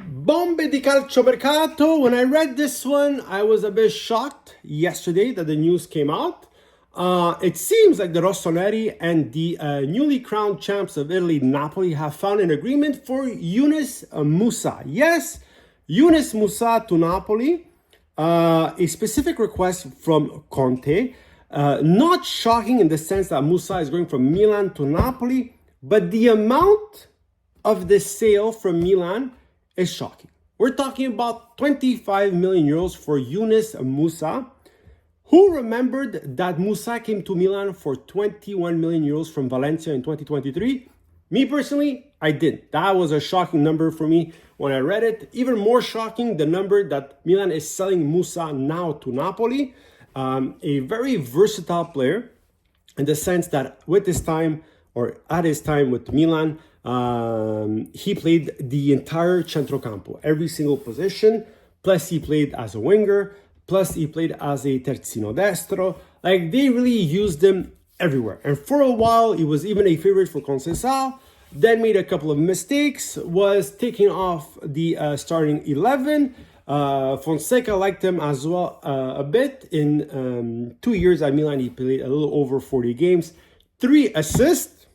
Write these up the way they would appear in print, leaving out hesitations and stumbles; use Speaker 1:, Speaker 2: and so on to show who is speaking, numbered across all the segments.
Speaker 1: Bombe di calciomercato. When I read this one, I was a bit shocked yesterday that the news came out. It seems like the Rossoneri and the newly crowned champs of Italy, Napoli, have found an agreement for Yunus Musah. Yes, Yunus Musah to Napoli. A specific request from Conte. Not shocking in the sense that Musah is going from Milan to Napoli, but the amount of the sale from Milan is shocking. We're talking about 25 million euros for Yunus Musah. Who remembered that Musah came to Milan for 21 million euros from Valencia in 2023? Me personally, I didn't. That was a shocking number for me when I read it. Even more shocking, the number that Milan is selling Musah now to Napoli. A very versatile player in the sense that with his time, or at his time with Milan, he played the entire centrocampo, every single position, plus he played as a winger, plus he played as a terzino destro. Like, they really used him everywhere. And for a while, he was even a favorite for Conceição, then made a couple of mistakes, was taken off the starting 11. Fonseca liked him as well a bit. In 2 years at Milan, he played a little over 40 games, 3 assists,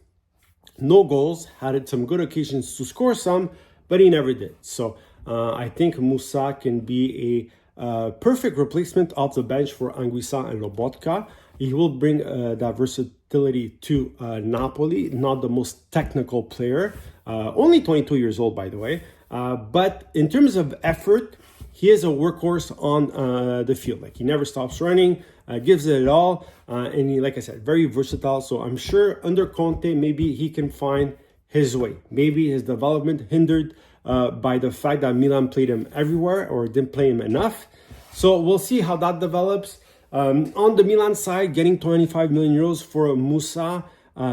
Speaker 1: no goals, had some good occasions to score some, but he never did. So I think Musah can be a perfect replacement off the bench for Anguissa and Lobotka. He will bring that versatility to Napoli, not the most technical player, only 22 years old, by the way. But in terms of effort, he is a workhorse on the field. Like, he never stops running, gives it all. And he, like I said, very versatile. So I'm sure under Conte, maybe he can find his way. Maybe his development hindered by the fact that Milan played him everywhere or didn't play him enough. So we'll see how that develops. On the Milan side, getting 25 million euros for Musah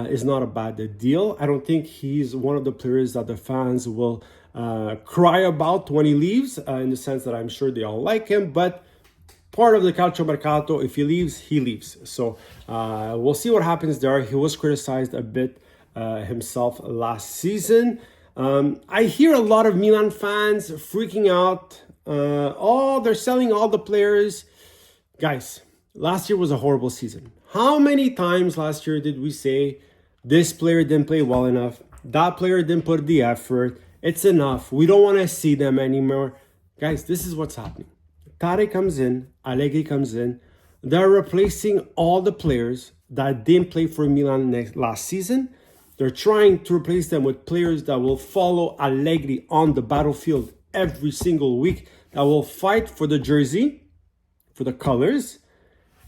Speaker 1: is not a bad deal. I don't think he's one of the players that the fans will cry about when he leaves, in the sense that I'm sure they all like him, but part of the Calciomercato, if he leaves, he leaves. So we'll see what happens there. He was criticized a bit himself last season. I hear a lot of Milan fans freaking out. They're selling all the players. Guys, last year was a horrible season. How many times last year did we say this player didn't play well enough? That player didn't put the effort. It's enough. We don't want to see them anymore. Guys, this is what's happening. Tare comes in, Allegri comes in. They're replacing all the players that didn't play for Milan last season. They're trying to replace them with players that will follow Allegri on the battlefield every single week, that will fight for the jersey, for the colors.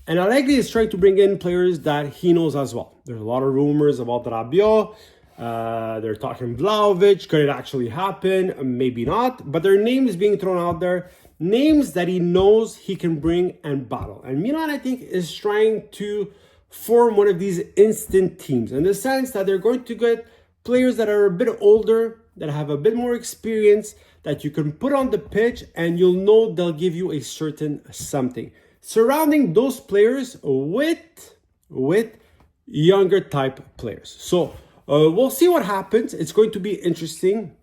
Speaker 1: And Allegri is trying to bring in players that he knows as well. There's a lot of rumors about Rabiot. They're talking Vlahovic. Could it actually happen? Maybe not. But their name is being thrown out there. Names that he knows he can bring and battle. And Milan, I think, is trying to form one of these instant teams, in the sense that they're going to get players that are a bit older, that have a bit more experience, that you can put on the pitch and you'll know they'll give you a certain something. Surrounding those players with younger type players. So we'll see what happens. It's going to be interesting.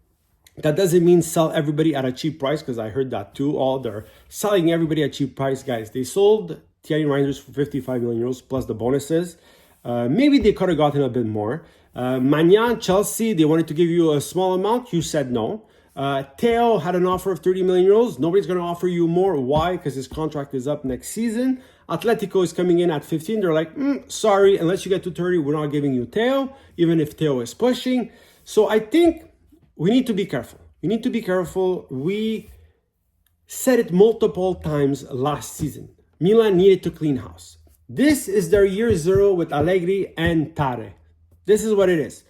Speaker 1: That doesn't mean sell everybody at a cheap price, because I heard that too. They're selling everybody at a cheap price, guys. They sold Thierry Reinders for 55 million euros plus the bonuses. Maybe they could have gotten a bit more. Magnan, Chelsea, they wanted to give you a small amount. You said no. Theo had an offer of 30 million euros. Nobody's going to offer you more. Why? Because his contract is up next season. Atletico is coming in at 15. They're like, sorry, unless you get to 30, we're not giving you Theo, even if Theo is pushing. So I think we need to be careful. We need to be careful. We said it multiple times last season. Milan needed to clean house. This is their year zero with Allegri and Tare. This is what it is.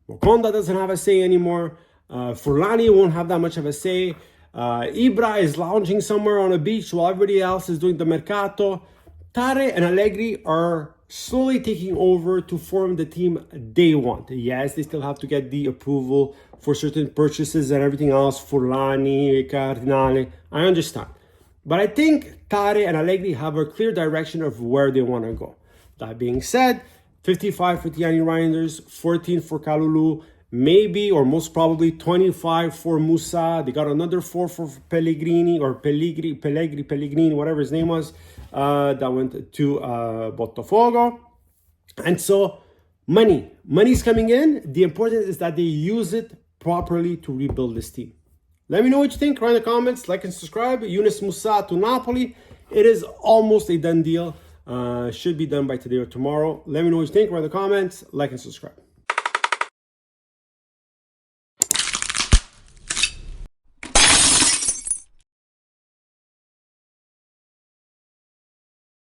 Speaker 1: Mokonda doesn't have a say anymore. Furlani won't have that much of a say. Ibra is lounging somewhere on a beach while everybody else is doing the mercato. Tare and Allegri are slowly taking over to form the team they want. Yes, they still have to get the approval for certain purchases and everything else. Furlani, Cardinale, I understand. But I think Tare and Allegri have a clear direction of where they want to go. That being said, 55 for Thierry Reinders, 14 for Kalulu, maybe or most probably 25 for Musah. They got another 4 for Pellegrini or Pellegrini, whatever his name was, that went to Botafogo. And so money's coming in. The important is that they use it properly to rebuild this team. Let me know what you think. Write in the comments, like and subscribe. Yunus Musah to Napoli. It is almost a done deal. Should be done by today or tomorrow. Let me know what you think. Write in the comments, like and subscribe.